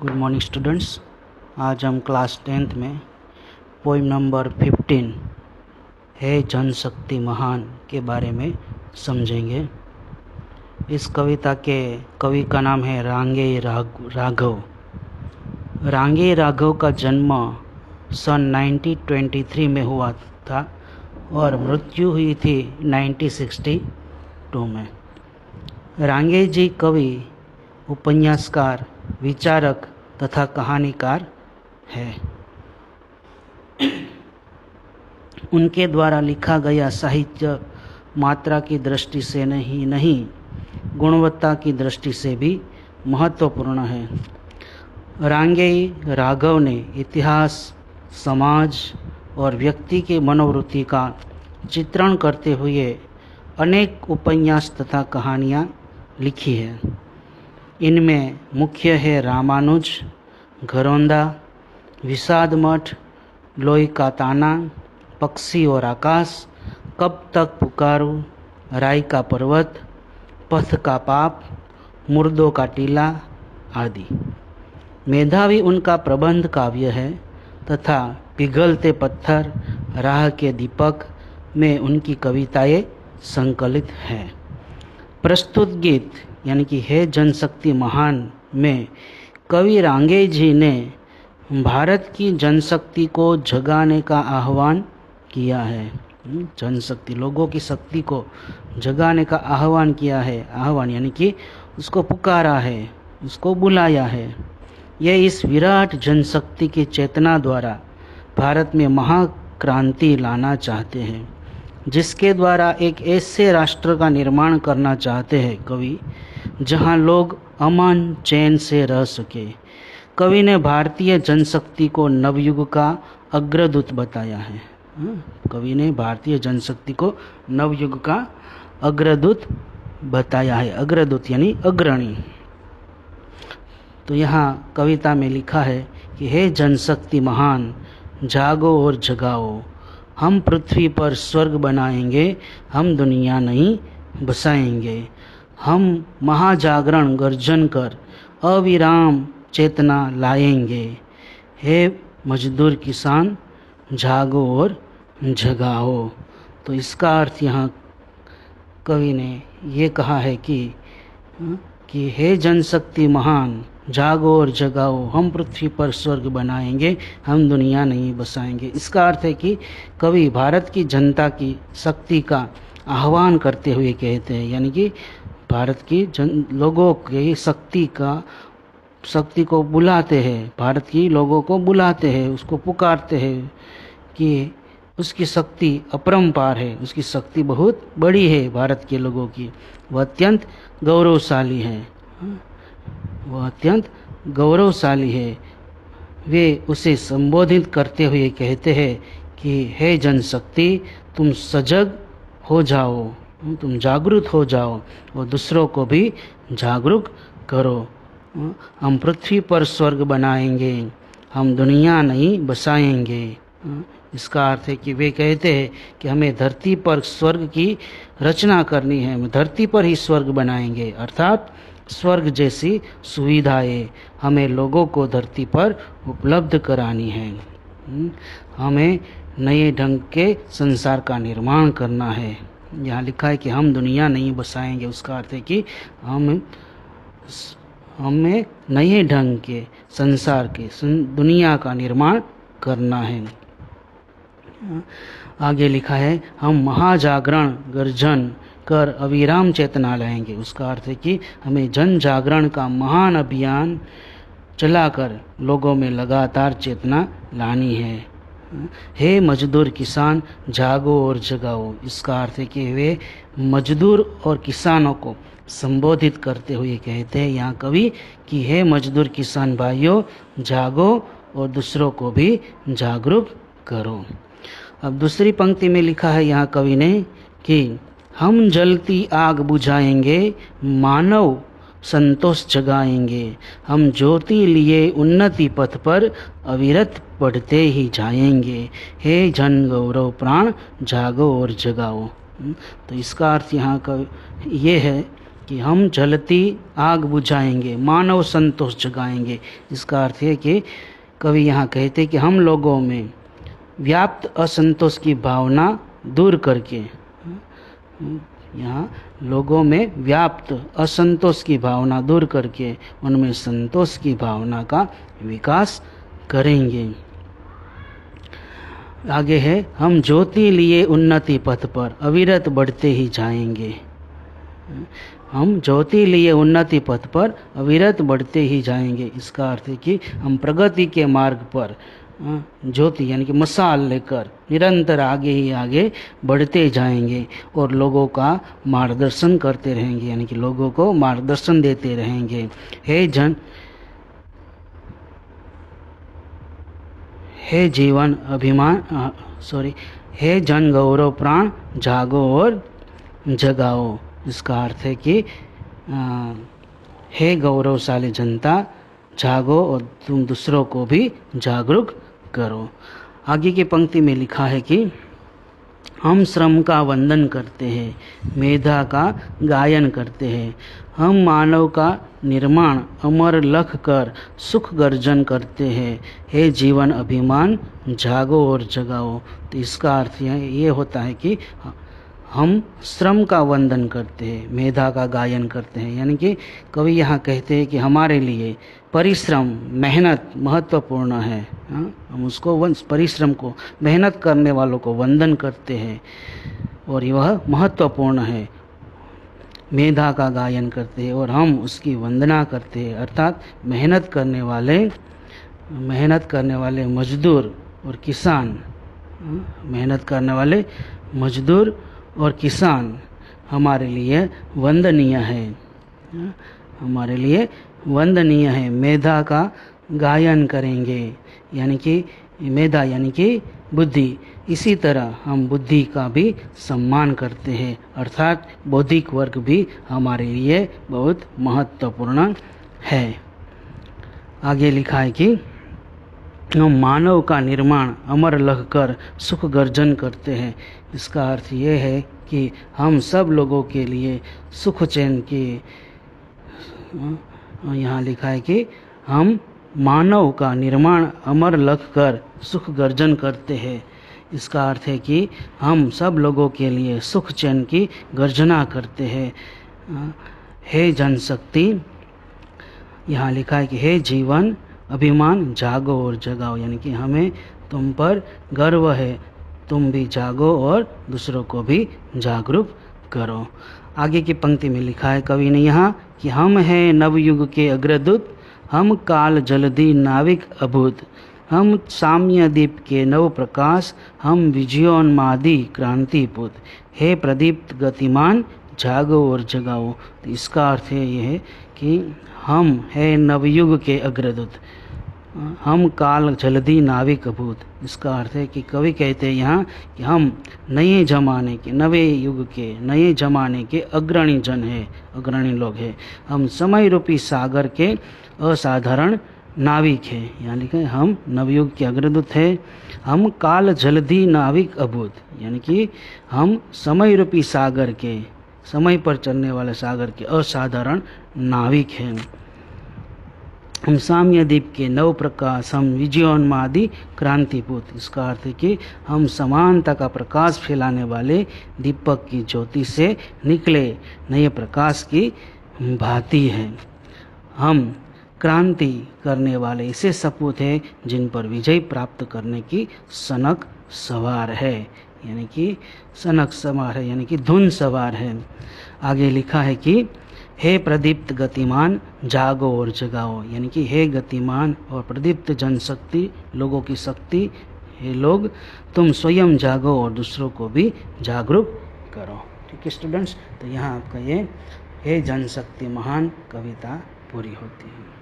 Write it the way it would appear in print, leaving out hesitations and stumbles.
Good morning students. आज हम class 10th में पोइम नंबर 15 है जनशक्ति महान के बारे में समझेंगे। इस कविता के कवि का नाम है रांगेय राघव। रांगेय राघव का जन्म सन 1923 में हुआ था और मृत्यु हुई थी 1962 में। रांगेय जी कवि, उपन्यासकार, विचारक तथा कहानीकार है। उनके द्वारा लिखा गया साहित्य मात्रा की दृष्टि से नहीं गुणवत्ता की दृष्टि से भी महत्वपूर्ण है। रांगेय राघव ने इतिहास, समाज और व्यक्ति की मनोवृत्ति का चित्रण करते हुए अनेक उपन्यास तथा कहानियाँ लिखी हैं। इनमें मुख्य है रामानुज, घरौंदा, विषाद मठ, लोई का ताना, पक्षी और आकाश, कब तक पुकारूं, राई का पर्वत, पथ का पाप, मुर्दों का टीला आदि। मेधावी उनका प्रबंध काव्य है तथा पिघलते पत्थर, राह के दीपक में उनकी कविताएं संकलित हैं। प्रस्तुत गीत यानी कि है जनशक्ति महान में कवि रांगेय जी ने भारत की जनशक्ति को जगाने का आह्वान किया है। जनशक्ति, लोगों की शक्ति को जगाने का आह्वान किया है। आह्वान यानी कि उसको पुकारा है, उसको बुलाया है। यह इस विराट जनशक्ति की चेतना द्वारा भारत में महाक्रांति लाना चाहते हैं, जिसके द्वारा एक ऐसे राष्ट्र का निर्माण करना चाहते हैं कवि जहां लोग अमन चैन से रह सके। कवि ने भारतीय जनशक्ति को नवयुग का अग्रदूत बताया है। कवि ने भारतीय जनशक्ति को नवयुग का अग्रदूत बताया है। अग्रदूत यानी अग्रणी। तो यहाँ कविता में लिखा है कि हे जनशक्ति महान, जागो और जगाओ, हम पृथ्वी पर स्वर्ग बनाएंगे, हम दुनिया नहीं बसाएंगे। हम महाजागरण गर्जन कर अविराम चेतना लाएंगे। हे मजदूर किसान, जागो और जगाओ। तो इसका अर्थ यहाँ कवि ने ये कहा है कि हे जनशक्ति महान, जागो और जगाओ, हम पृथ्वी पर स्वर्ग बनाएंगे, हम दुनिया नहीं बसाएंगे। इसका अर्थ है कि कवि भारत की जनता की शक्ति का आह्वान करते हुए कहते हैं, यानी कि भारत की लोगों की शक्ति को बुलाते हैं, भारत की लोगों को बुलाते हैं, उसको पुकारते हैं कि उसकी शक्ति अपरंपार है, उसकी शक्ति बहुत बड़ी है भारत के लोगों की। वह अत्यंत गौरवशाली है, वह अत्यंत गौरवशाली है। वे उसे संबोधित करते हुए कहते हैं कि हे जनशक्ति, तुम सजग हो जाओ, तुम जागरूक हो जाओ और दूसरों को भी जागरूक करो। हम पृथ्वी पर स्वर्ग बनाएंगे, हम दुनिया नहीं बसाएंगे। इसका अर्थ है कि वे कहते हैं कि हमें धरती पर स्वर्ग की रचना करनी है, हम धरती पर ही स्वर्ग बनाएंगे, अर्थात स्वर्ग जैसी सुविधाएं हमें लोगों को धरती पर उपलब्ध करानी है। हमें नए ढंग के संसार का निर्माण करना है। यहाँ लिखा है कि हम दुनिया नहीं बसाएंगे, उसका अर्थ है कि हमें नए ढंग के संसार के दुनिया का निर्माण करना है। आगे लिखा है हम महाजागरण गर्जन कर अविराम चेतना लाएंगे। उसका अर्थ है कि हमें जन जागरण का महान अभियान चलाकर लोगों में लगातार चेतना लानी है। हे मजदूर किसान, जागो और जगाओ। इसका अर्थ है कि वे मजदूर और किसानों को संबोधित करते हुए कहते हैं यहाँ कवि कि हे मजदूर किसान भाइयों, जागो और दूसरों को भी जागरूक करो। अब दूसरी पंक्ति में लिखा है यहाँ कवि ने कि हम जलती आग बुझाएंगे, मानव संतोष जगाएंगे, हम ज्योति लिए उन्नति पथ पर अविरत बढ़ते ही जाएंगे। हे जन गौरव प्राण, जागो और जगाओ। तो इसका अर्थ यहाँ का ये है कि हम जलती आग बुझाएंगे, मानव संतोष जगाएंगे। इसका अर्थ है कि कवि यहाँ कहते कि हम लोगों में व्याप्त असंतोष की भावना दूर करके, यहाँ लोगों में व्याप्त असंतोष की भावना दूर करके उनमें संतोष की भावना का विकास करेंगे। आगे है, हम ज्योति लिए उन्नति पथ पर अविरत बढ़ते ही जाएंगे। हम ज्योति लिए उन्नति पथ पर अविरत बढ़ते ही जाएंगे। इसका अर्थ है कि हम प्रगति के मार्ग पर ज्योति यानी कि मशाल लेकर निरंतर आगे ही आगे बढ़ते जाएंगे और लोगों का मार्गदर्शन करते रहेंगे, यानी कि लोगों को मार्गदर्शन देते रहेंगे। हे जीवन अभिमान हे जन गौरव प्राण जागो और जगाओ। इसका अर्थ है कि हे गौरवशाली जनता जागो और तुम दूसरों को भी जागरूक करो। आगे की पंक्ति में लिखा है कि हम श्रम का वंदन करते हैं, मेधा का गायन करते हैं, हम मानव का निर्माण अमर लख कर सुख गर्जन करते हैं, हे जीवन अभिमान जागो और जगाओ। तो इसका अर्थ ये होता है कि हम श्रम का वंदन करते हैं, मेधा का गायन करते हैं, यानी कि कवि यहाँ कहते हैं कि हमारे लिए परिश्रम मेहनत महत्वपूर्ण है। हम उसको परिश्रम को, मेहनत करने वालों को वंदन करते हैं और यह महत्वपूर्ण है। मेधा का गायन करते हैं और हम उसकी वंदना करते हैं, अर्थात मेहनत करने वाले मजदूर और किसान, मेहनत करने वाले मजदूर और किसान हमारे लिए वंदनीय है, हमारे लिए वंदनीय है। मेधा का गायन करेंगे, यानी कि मेधा यानी कि बुद्धि। इसी तरह हम बुद्धि का भी सम्मान करते हैं, अर्थात बौद्धिक वर्ग भी हमारे लिए बहुत महत्वपूर्ण है। आगे लिखा है कि हम मानव का निर्माण अमर लख कर सुख गर्जन करते हैं। इसका अर्थ ये है कि हम सब लोगों के लिए सुख चैन की, यहाँ लिखा है कि हम मानव का निर्माण अमर लख कर सुख गर्जन करते हैं। इसका अर्थ है कि हम सब लोगों के लिए सुख चैन की गर्जना करते हैं। हे जनशक्ति, यहाँ लिखा है कि हे जीवन अभिमान जागो और जगाओ, यानी कि हमें तुम पर गर्व है, तुम भी जागो और दूसरों को भी जागरूक करो। आगे की पंक्ति में लिखा है कवि ने यहाँ कि हम हैं नवयुग के अग्रदूत, हम काल जलधि नाविक अभूत, हम साम्य दीप के नव प्रकाश, हम विजयोन्मादी क्रांतिपूत, हे प्रदीप्त गतिमान जागो और जगाओ। तो इसका अर्थ है यह कि हम हैं नवयुग के अग्रदूत, हम काल जलधि नाविक अभूत। इसका अर्थ है कि कवि कहते हैं यहाँ कि हम नए जमाने के, नवे युग के, नए जमाने के अग्रणी जन हैं, अग्रणी लोग हैं। हम समय रूपी सागर के असाधारण नाविक हैं, यहाँ लिखा है हम नवयुग के अग्रदूत हैं। हम काल जलधि नाविक अभूत, यानी कि हम समय रूपी सागर के, समय पर चलने वाले सागर के असाधारण नाविक हैं। हम साम्य दीप के नव प्रकाश, हम विजयोन्मादी क्रांतिपूत। इसका अर्थ है कि हम समानता का प्रकाश फैलाने वाले दीपक की ज्योति से निकले नए प्रकाश की भांति है। हम क्रांति करने वाले ऐसे सपूत हैं जिन पर विजय प्राप्त करने की सनक सवार है, यानी कि सनक सवार है, यानी कि धुन सवार है। आगे लिखा है कि हे प्रदीप्त गतिमान जागो और जगाओ, यानी कि हे गतिमान और प्रदीप्त जनशक्ति, लोगों की शक्ति, हे लोग तुम स्वयं जागो और दूसरों को भी जागरूक करो। ठीक है स्टूडेंट्स, तो यहाँ आपका ये हे जनशक्ति महान कविता पूरी होती है।